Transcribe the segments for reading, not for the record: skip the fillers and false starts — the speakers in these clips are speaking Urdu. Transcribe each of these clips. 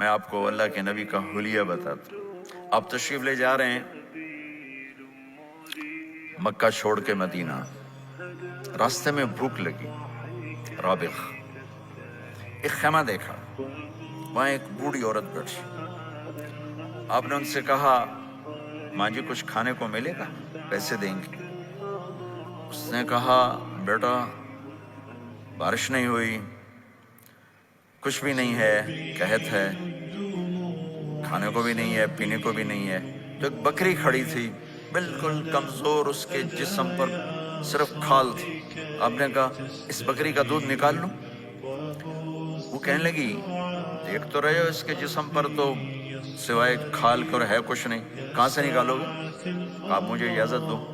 میں آپ کو اللہ کے نبی کا حلیہ بتاتا ہوں. آپ تشریف لے جا رہے ہیں مکہ چھوڑ کے مدینہ. راستے میں بھوک لگی. رابغ ایک خیمہ دیکھا, وہاں ایک بوڑھی عورت بیٹھی. آپ نے ان سے کہا ماں جی کچھ کھانے کو ملے گا, پیسے دیں گے. اس نے کہا بیٹا بارش نہیں ہوئی, کچھ بھی نہیں ہے, قحط ہے, کھانے کو بھی نہیں ہے, پینے کو بھی نہیں ہے. تو ایک بکری کھڑی تھی بالکل کمزور, اس کے جسم پر صرف کھال تھی. آپ نے کہا اس بکری کا دودھ نکال لوں؟ وہ کہنے لگی دیکھ تو رہے ہو اس کے جسم پر تو سوائے کھال کر ہے کچھ نہیں, کہاں سے نکالو گے؟ آپ مجھے اجازت دو.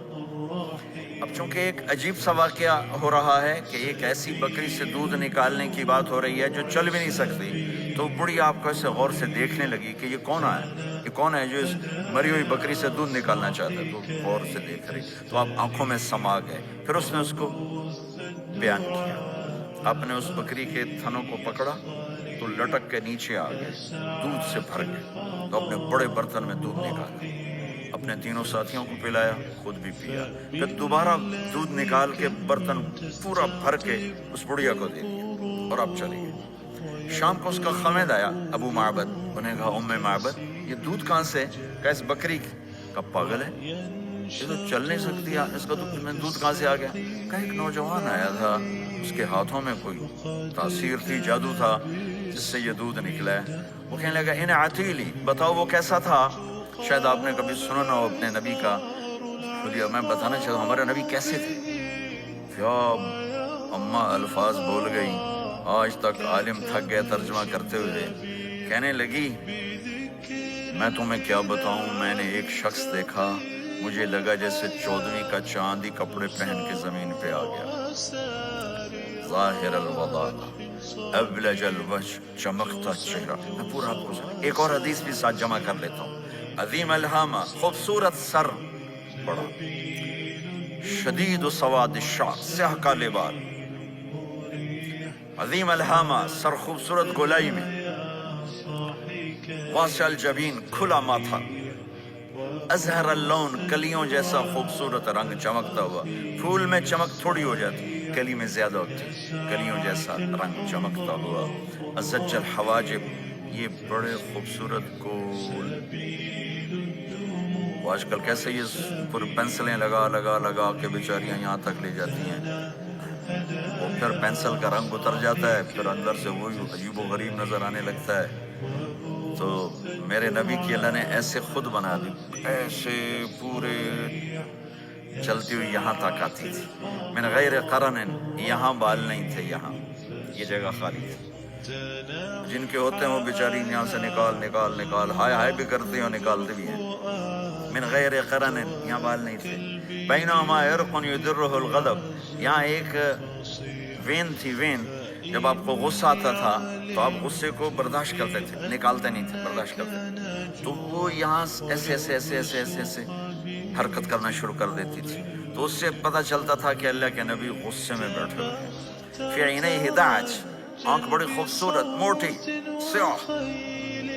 اب چونکہ ایک عجیب سا واقعہ ہو رہا ہے کہ ایک ایسی بکری سے دودھ نکالنے کی بات ہو رہی ہے جو چل بھی نہیں سکتی, تو بڑی آپ کو ایسے غور سے دیکھنے لگی کہ یہ کون ہے, یہ کون ہے جو اس مری ہوئی بکری سے دودھ نکالنا چاہتا ہے. تو غور سے دیکھ رہی, تو آپ آنکھوں میں سما گئے. پھر اس نے اس کو بیان کیا. آپ نے اس بکری کے تھنوں کو پکڑا تو لٹک کے نیچے آ گئے, دودھ سے بھر گئے. تو اپنے بڑے برتن میں دودھ نکالا, اپنے تینوں ساتھیوں کو پلایا, خود بھی پیا. پھر دوبارہ دودھ نکال کے برتن پورا بھر کے اس بڑھیا کو دے دیا اور آپ چلے گئے. شام کو اس کا خامد آیا ابو معبد. انہیں کہا ام معبد یہ دودھ کہاں سے؟ کہا اس بکری کی. کہا پاگل ہے, یہ تو چل نہیں سکتی, اس کا تو دودھ کہاں سے آ گیا؟ کہا ایک نوجوان آیا تھا, اس کے ہاتھوں میں کوئی تاثیر تھی, جادو تھا, جس سے یہ دودھ نکلا ہے. وہ کہنے لگا انہیں عتیلی, بتاؤ وہ کیسا تھا؟ شاید آپ نے کبھی سنا نہ ہو اپنے نبی کا حلیہ. میں بتانا چاہتا ہوں ہمارے نبی کیسے تھے. کیا اماں الفاظ بول گئی, آج تک عالم تھک گئے ترجمہ کرتے ہوئے. کہنے لگی میں تمہیں کیا بتاؤں, میں نے ایک شخص دیکھا, مجھے لگا جیسے 14ویں کا چاند ہی کپڑے پہن کے زمین پہ آ گیا. ظاہر الوضاء ابلج الوجه, چمکتا چہرہ. میں پورا آپ کو ایک اور حدیث بھی ساتھ جمع کر لیتا ہوں. عظیم الہامہ, خوبصورت سر, بڑا شدید سواد الشعر, سیاہ کالے بال. عظیم الہامہ, سر خوبصورت گولائی میں. واسع الجبین, کھلا ماتھا. ازہر اللون, کلیوں جیسا خوبصورت رنگ, چمکتا ہوا. پھول میں چمک تھوڑی ہو جاتی, کلی میں زیادہ ہوتی, کلیوں جیسا رنگ چمکتا ہوا. ازج الحواجب, یہ بڑے خوبصورت گول. آج کل کیسے یہ پر پینسلیں لگا لگا لگا کے بیچاریاں یہاں تک لے جاتی ہیں, وہ پھر پینسل کا رنگ اتر جاتا ہے, پھر اندر سے وہی عجیب و غریب نظر آنے لگتا ہے. تو میرے نبی کی اللہ نے ایسے خود بنا دی, ایسے پورے چلتی ہوئی یہاں تک آتی تھی. من غیر قرن, یہاں بال نہیں تھے, یہاں یہ جگہ خالی تھی. جن کے ہوتے ہیں وہ بیچاری یہاں سے نکال نکال نکال ہائے ہائے بھی کرتے ہیں اور نکالتے بھی ہیں. من غیر قرن, یہاں بال نہیں تھے. بینہما عرق یدرہ الغضب, یہاں ایک وین تھی, وین. جب آپ کو غصہ آتا تھا تو آپ غصے کو برداشت کرتے تھے, نکالتے نہیں تھے, برداشت کرتے تھے. تو وہ یہاں ایسے ایسے ایسے ایسے ایسے ایسے حرکت کرنا شروع کر دیتی تھی. تو اس سے پتہ چلتا تھا کہ اللہ کے نبی غصے میں بیٹھے ہوئے. فی عینیہ دعج, آنکھ بڑی خوبصورت, موٹی, سیاہ,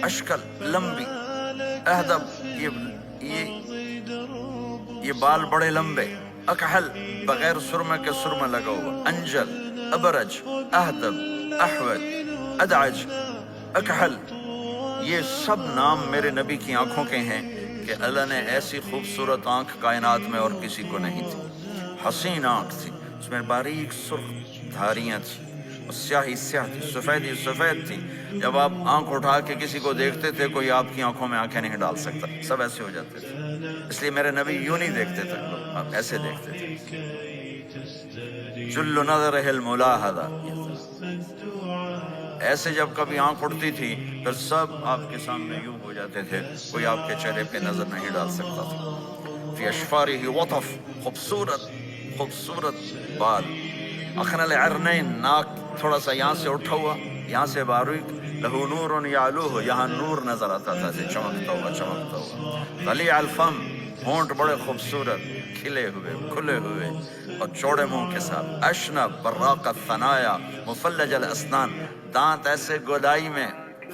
اشکل, لمبی. اہدب, یہ بال بڑے لمبے. اکحل, بغیر سرمے کے سرمہ لگا ہوا. انجل, ابرج, اہدب, احود, ادعج, اکحل. یہ سب نام میرے نبی کی آنکھوں کے ہیں کہ اللہ نے ایسی خوبصورت آنکھ کائنات میں اور کسی کو نہیں تھی. حسین آنکھ تھی, اس میں باریک سرخ دھاریاں تھیں, سیاہی سیاہ تھی, سفیدی سفید تھی. جب آپ آنکھ اٹھا کے کسی کو دیکھتے تھے کوئی آپ کی آنکھوں میں آنکھیں نہیں ڈال سکتا, سب ایسے ہو جاتے تھے. اس لیے میرے نبی یوں نہیں دیکھتے تھے, آپ ایسے دیکھتے تھے. جل نظرہ الملاحظہ, ایسے جب کبھی آنکھ اٹھتی تھی پھر سب آپ کے سامنے یوں ہو جاتے تھے, کوئی آپ کے چہرے پہ نظر نہیں ڈال سکتا تھا. فی اشفارہ وطف, خوبصورت خوبصورت بال. اخن العرنین, ناک تھوڑا سا یہاں سے اٹھا ہوا, یہاں سے باریک. لہو نور یعلوہ, یہاں نور نظر آتا تھا, سے چمکتا ہوا چمکتا ہوا. طلیع الفم, ہونٹ بڑے خوبصورت, کھلے ہوئے کھلے ہوئے اور چوڑے منہ کے ساتھ. اشنب براق الثنایا, مفلج الاسنان, دانت ایسے گودائی میں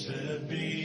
سبيل